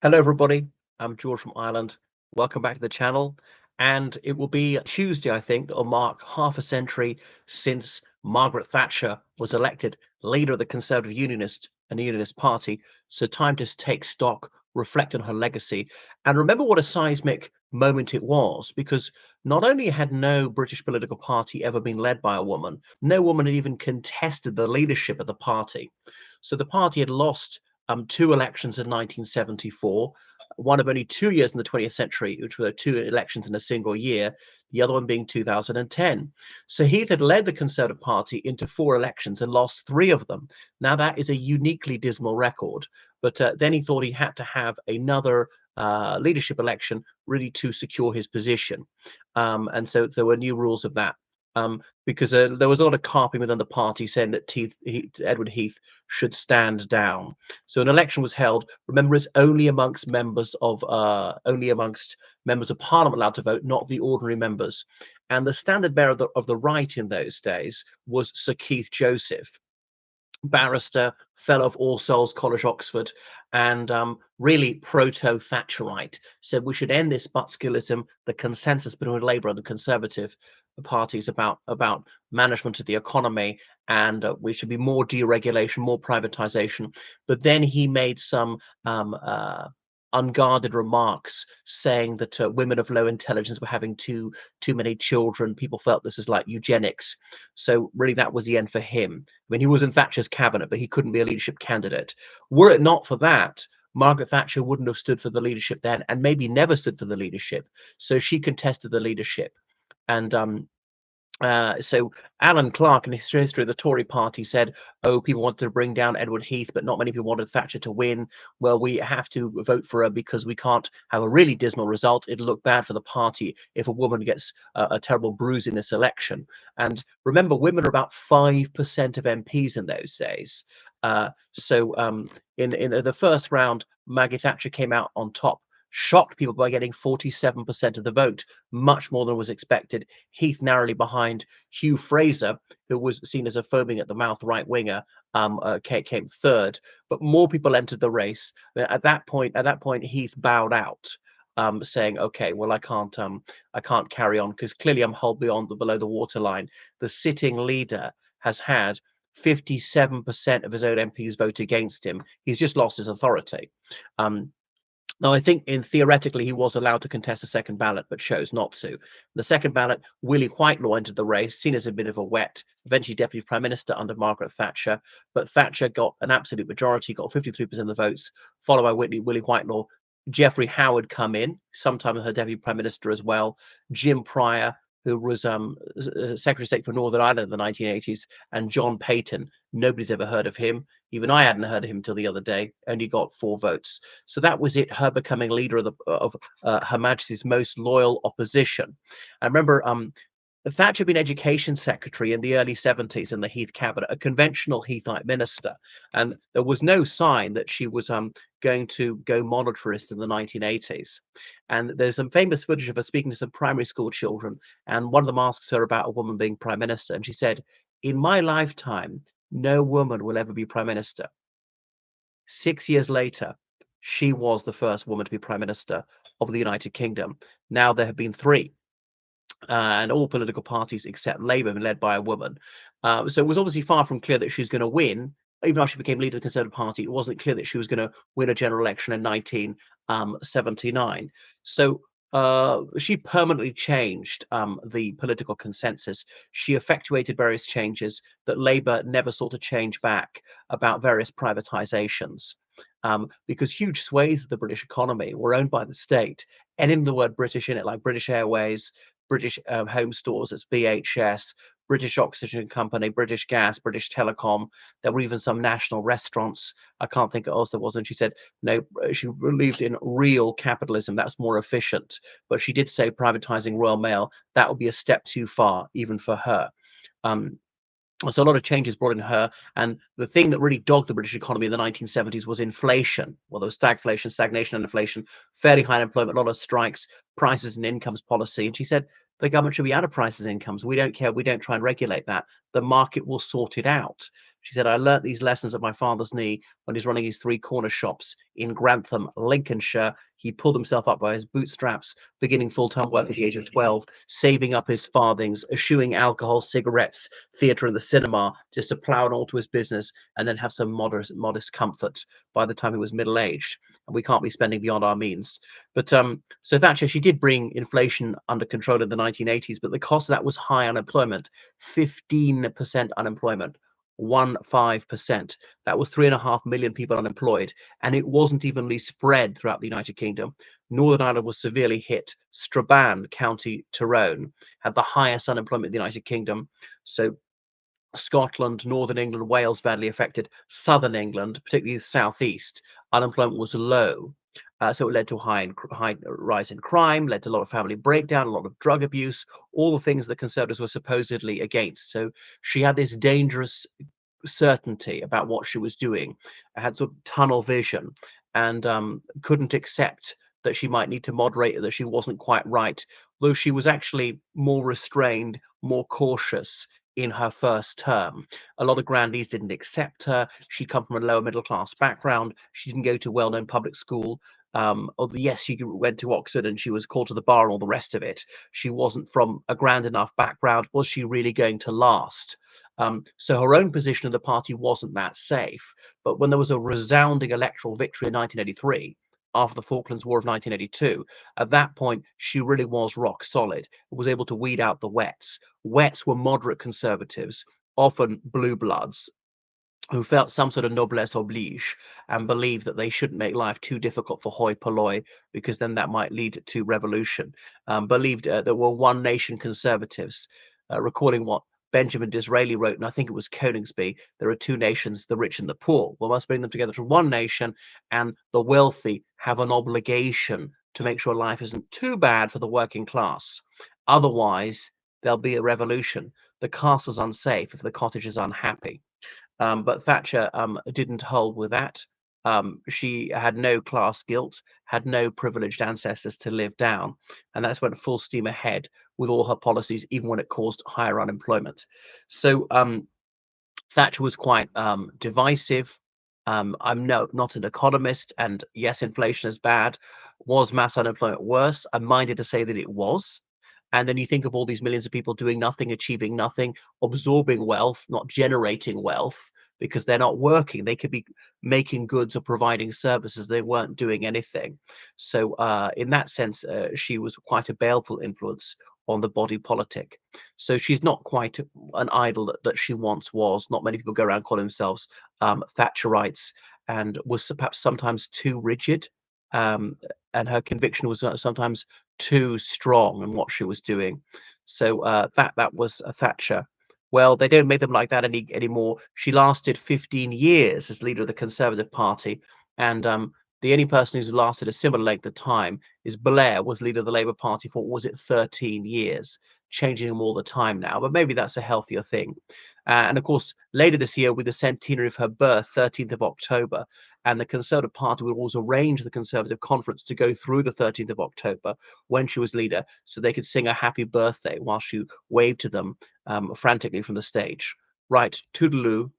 Hello, everybody. I'm George from Ireland. Welcome back to the channel. And it will be Tuesday, I think, that will mark half a century since Margaret Thatcher was elected leader of the Conservative Unionist Party. So, time to take stock, reflect on her legacy, and remember what a seismic moment it was, because not only had no British political party ever been led by a woman, no woman had even contested the leadership of the party. So, the party had lost two elections in 1974, one of only 2 years in the 20th century, which were two elections in a single year, the other one being 2010. So Heath had led the Conservative Party into four elections and lost three of them. Now, that is a uniquely dismal record. But then he thought he had to have another leadership election really to secure his position. And so there were new rules of that. Because there was a lot of carping within the party saying that Edward Heath should stand down. So an election was held. Remember, it's only amongst members of Parliament allowed to vote, not the ordinary members. And the standard bearer of the right in those days was Sir Keith Joseph, barrister, fellow of All Souls College, Oxford, and really proto-Thatcherite. Said we should end this Buttskillism, the consensus between Labour and the Conservative parties about management of the economy, and we should be more deregulation, more privatization. But then he made some unguarded remarks saying that women of low intelligence were having too many children. People felt this is like eugenics. So really, that was the end for him. I mean, he was in Thatcher's cabinet, but he couldn't be a leadership candidate. Were it not for that, Margaret Thatcher wouldn't have stood for the leadership then, and maybe never stood for the leadership. So she contested the leadership. And so Alan Clark, in his history of the Tory party, said, "Oh, people wanted to bring down Edward Heath, but not many people wanted Thatcher to win. Well, we have to vote for her because we can't have a really dismal result. It'll look bad for the party if a woman gets a terrible bruise in this election." And remember, women are about 5% of MPs in those days. In the first round, Maggie Thatcher came out on top, shocked people by getting 47% of the vote, much more than was expected. Heath narrowly behind. Hugh Fraser, who was seen as a foaming at the mouth right winger, came third. But more people entered the race. At that point, Heath bowed out, saying, "Okay, well, I can't carry on because clearly I'm below the waterline." The sitting leader has had 57% of his own MPs vote against him. He's just lost his authority. Um, Now, I think theoretically he was allowed to contest a second ballot, but chose not to. The second ballot, Willie Whitelaw entered the race, seen as a bit of a wet, eventually Deputy Prime Minister under Margaret Thatcher. But Thatcher got an absolute majority, got 53% of the votes, followed by Willie Whitelaw. Geoffrey Howard come in, sometime her Deputy Prime Minister as well. Jim Pryor, who was Secretary of State for Northern Ireland in the 1980s, and John Payton. Nobody's ever heard of him. Even I hadn't heard of him until the other day. Only got 4 votes. So that was it, her becoming leader of Her Majesty's most loyal opposition. I remember Thatcher had been Education Secretary in the early 70s in the Heath cabinet, a conventional Heathite minister, and there was no sign that she was going to go monetarist in the 1980s. And there's some famous footage of her speaking to some primary school children, and one of them asks her about a woman being prime minister, and she said, "In my lifetime, no woman will ever be prime minister." 6 years later, she was the first woman to be prime minister of the United Kingdom. Now there have been three, and all political parties except Labour have been led by a woman. So it was obviously far from clear that she's going to win. Even after she became leader of the Conservative Party, it wasn't clear that she was going to win a general election in 1979. So she permanently changed the political consensus. She effectuated various changes that Labour never sought to change back about various privatisations. Because huge swathes of the British economy were owned by the state. Anything with the word British in it, like British Airways, British home stores, that's BHS, British Oxygen Company, British Gas, British Telecom. There were even some national restaurants. I can't think what else there was. And she said, no, she believed in real capitalism. That's more efficient. But she did say privatizing Royal Mail, that would be a step too far, even for her. So a lot of changes brought in her, and the thing that really dogged the British economy in the 1970s was inflation. Well, there was stagflation, stagnation, and inflation, fairly high unemployment, a lot of strikes, prices and incomes policy. And she said, the government should be out of prices and incomes. We don't care. We don't try and regulate that. The market will sort it out. She said, I learnt these lessons at my father's knee when he's running his three corner shops in Grantham, Lincolnshire. He pulled himself up by his bootstraps, beginning full-time work at the age of 12, saving up his farthings, eschewing alcohol, cigarettes, theatre and the cinema, just to plough on all to his business and then have some modest comfort by the time he was middle-aged. And we can't be spending beyond our means. But so Thatcher, she did bring inflation under control in the 1980s, but the cost of that was high unemployment, 15% unemployment. 15%. That was 3.5 million people unemployed, and it wasn't evenly spread throughout the United Kingdom. Northern Ireland was severely hit. Strabane, County Tyrone, had the highest unemployment in the United Kingdom. So Scotland, Northern England, Wales badly affected. Southern England, particularly the southeast, unemployment was low. So it led to a high rise in crime, led to a lot of family breakdown, a lot of drug abuse, all the things the Conservatives were supposedly against. So she had this dangerous certainty about what she was doing, had sort of tunnel vision, and couldn't accept that she might need to moderate, that she wasn't quite right, though she was actually more restrained, more cautious in her first term. A lot of grandees didn't accept her. She'd come from a lower middle class background. She didn't go to a well-known public school. Yes, she went to Oxford and she was called to the bar and all the rest of it. She wasn't from a grand enough background. Was she really going to last? So her own position in the party wasn't that safe. But when there was a resounding electoral victory in 1983, after the Falklands War of 1982, at that point, she really was rock solid, was able to weed out the wets. Wets were moderate conservatives, often blue bloods, who felt some sort of noblesse oblige and believed that they shouldn't make life too difficult for hoi polloi because then that might lead to revolution. Believed there were one nation conservatives, recalling what Benjamin Disraeli wrote, and I think it was Coningsby, there are two nations, the rich and the poor. We must bring them together to one nation, and the wealthy have an obligation to make sure life isn't too bad for the working class. Otherwise, there'll be a revolution. The castle's unsafe if the cottage is unhappy. But Thatcher didn't hold with that. She had no class guilt, had no privileged ancestors to live down, and that's went full steam ahead with all her policies, even when it caused higher unemployment. So Thatcher was quite divisive. I'm not an economist, and yes, inflation is bad. Was mass unemployment worse? I'm minded to say that it was. And then you think of all these millions of people doing nothing, achieving nothing, absorbing wealth, not generating wealth because they're not working. They could be making goods or providing services. They weren't doing anything. So, in that sense, she was quite a baleful influence on the body politic. So she's not quite an idol that she once was. Not many people go around calling themselves Thatcherites, and was perhaps sometimes too rigid. Um, and her conviction was sometimes too strong in what she was doing. So that was a Thatcher. Well, they don't make them like that anymore. She lasted 15 years as leader of the Conservative Party, and the only person who's lasted a similar length of time is Blair, was leader of the Labour Party for, was it 13 years, changing them all the time now. But maybe that's a healthier thing. And of course, later this year, with the centenary of her birth, 13th of October, and the Conservative Party would always arrange the Conservative conference to go through the 13th of October when she was leader, so they could sing a happy birthday while she waved to them frantically from the stage. Right, toodaloo.